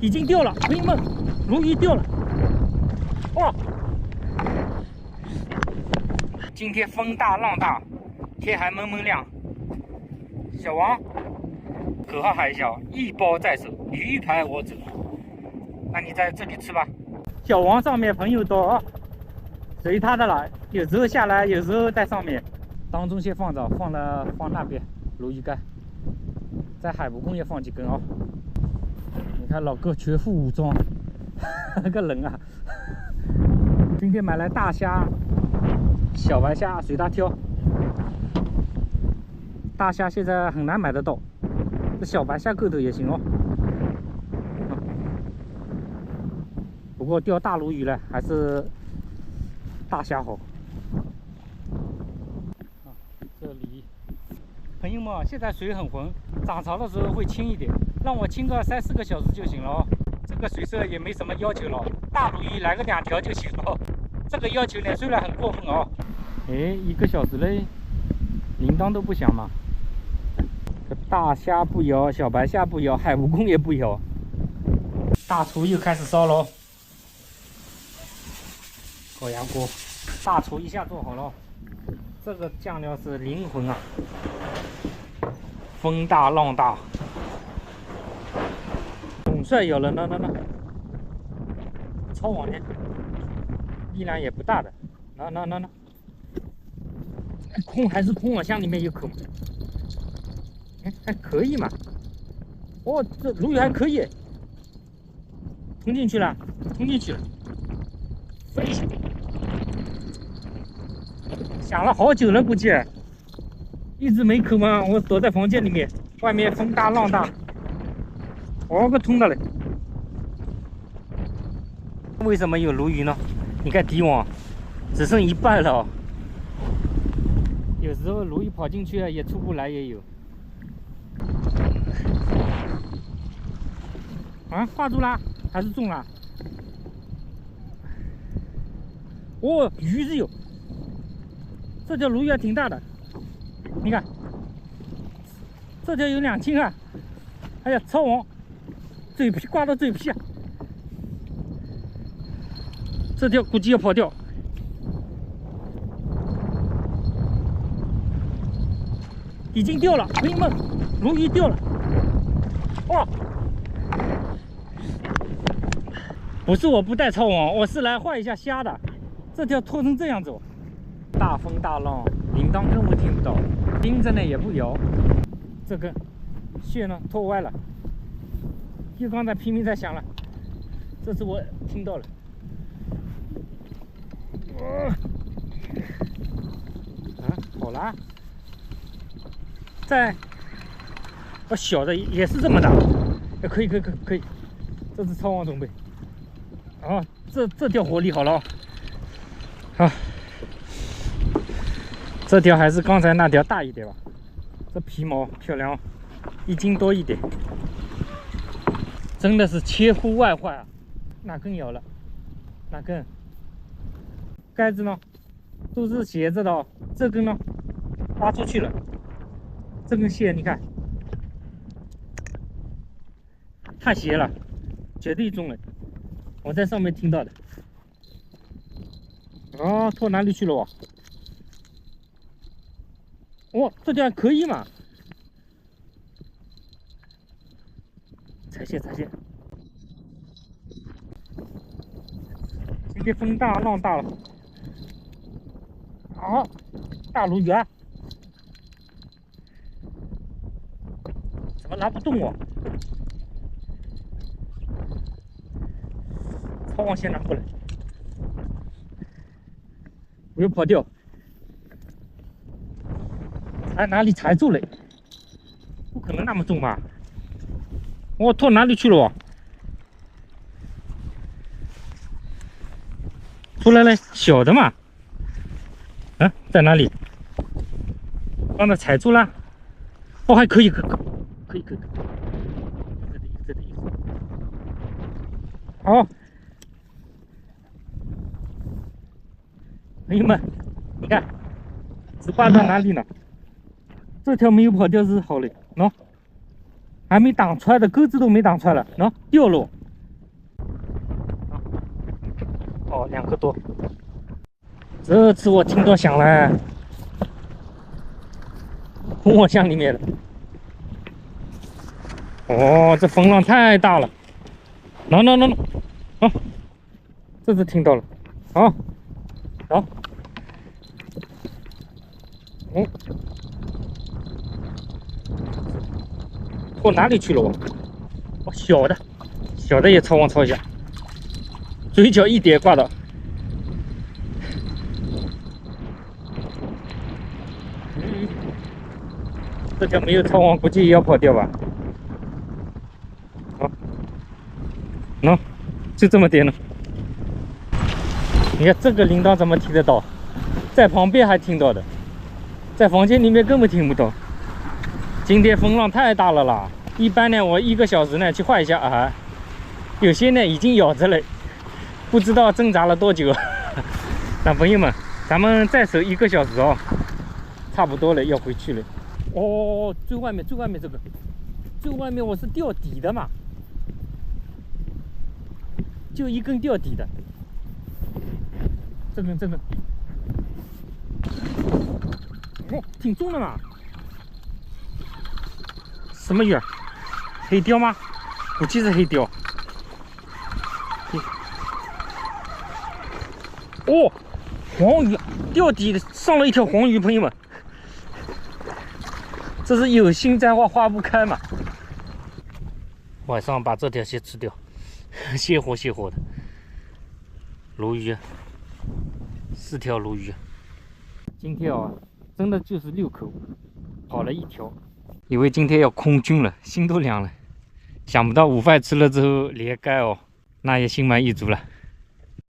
已经掉了，朋友们，鲈鱼掉了！哇！今天风大浪大，天还蒙蒙亮。小王，可好还小，一包在手，鱼排我走。那你在这里吃吧。小王上面朋友多，随他的了，有时候下来，有时候在上面。当中先放着，放那边鲈鱼竿，在海捕工也放几根啊、你看老哥全副武装，那个人啊！今天买来大虾、小白虾，随他挑。大虾现在很难买得到，这小白虾个头也行哦。不过钓大鲈鱼呢，还是大虾好。这里，朋友们，现在水很浑，涨潮的时候会清一点，让我清个3-4个小时就行了哦。这个水色也没什么要求了，大鲈鱼来个2条就行了。这个要求呢，虽然很过分哦。哎，1个小时嘞，铃铛都不响嘛。这大虾不摇，小白虾不摇，海蜈蚣也不摇。大厨又开始烧了，高压锅，大厨一下做好了。这个酱料是灵魂啊！风大浪大，总算有了呢。抄网呢，力量也不大的。那，空还是空网箱里面有口，还可以嘛。哦，这鲈鱼还可以，冲进去了，飞起来。想了好久了，估计一直没口嘛。我躲在房间里面，外面风大浪大，我个通的嘞。为什么有鲈鱼呢？你看底网只剩一半了，有时候鲈鱼跑进去也出不来，也有。啊，挂住啦，还是中了？哦，鱼是有。这条鲈鱼还挺大的，你看，这条有2斤啊！哎呀，抄网，嘴皮挂到嘴皮啊！这条估计要跑掉，已经掉了，朋友们，鲈鱼掉了！哇！不是我不带抄网，我是来换一下虾的。这条拖成这样子哦。大风大浪，铃铛根本听不到，钉子呢也不摇，这根线呢拖歪了，就刚才拼命在响了，这次我听到了。好啦，在小的也是这么大，可以，这是抄网准备。这条活力好了啊。这条还是刚才那条大一点吧，这皮毛漂亮哦，1斤多一点，真的是切乎外患啊！哪根咬了？哪根？盖子呢？都是斜着的哦，这根呢挖出去了，这根线你看，太斜了，绝对中了，我在上面听到的。哦，拖哪里去了哦？哦，这条还可以嘛？踩线。今天风大浪大了。好，大鲈鱼啊！怎么拿不动我？抄网线拿过来，不要跑掉。哪里踩住了？不可能那么重吧？我拖哪里去了？出来了，小的嘛。啊，在哪里？刚才踩住了。哦，还可以，可以。这里。好，朋友们，你看，只挂到哪里了？这条没有跑掉是好嘞，喏，还没挡出来的钩子都没挡出来了，喏，掉了，哦，2个多。这次我听到响了，红火巷里面的。哦，这风浪太大了。喏，好，这次听到了。好，好。嗯，拖哪里去了我？哦，小的也朝往朝下，嘴角一点挂到。这条没有超网，估计也要跑掉吧。好，喏，就这么点了。你看这个铃铛怎么听得到？在旁边还听到的，在房间里面根本听不到。今天风浪太大了啦！一般呢，我1个小时呢去换一下饵，有些呢已经咬着了，不知道挣扎了多久。那朋友们，咱们再守1个小时哦，差不多了，要回去了。哦，最外面这个，最外面我是钓底的嘛，就一根钓底的，这根，哦，挺重的嘛，什么鱼？黑鲷吗？估计是黑鲷。哦，黄鱼，钓底上了一条黄鱼，朋友们。这是有心栽花不开嘛。晚上把这条先吃掉，泄火的。鲈鱼，4条鲈鱼。今天啊，真的就是6口，跑了1条。以为今天要空军了，心都凉了。想不到午饭吃了之后连盖哦，那也心满意足了。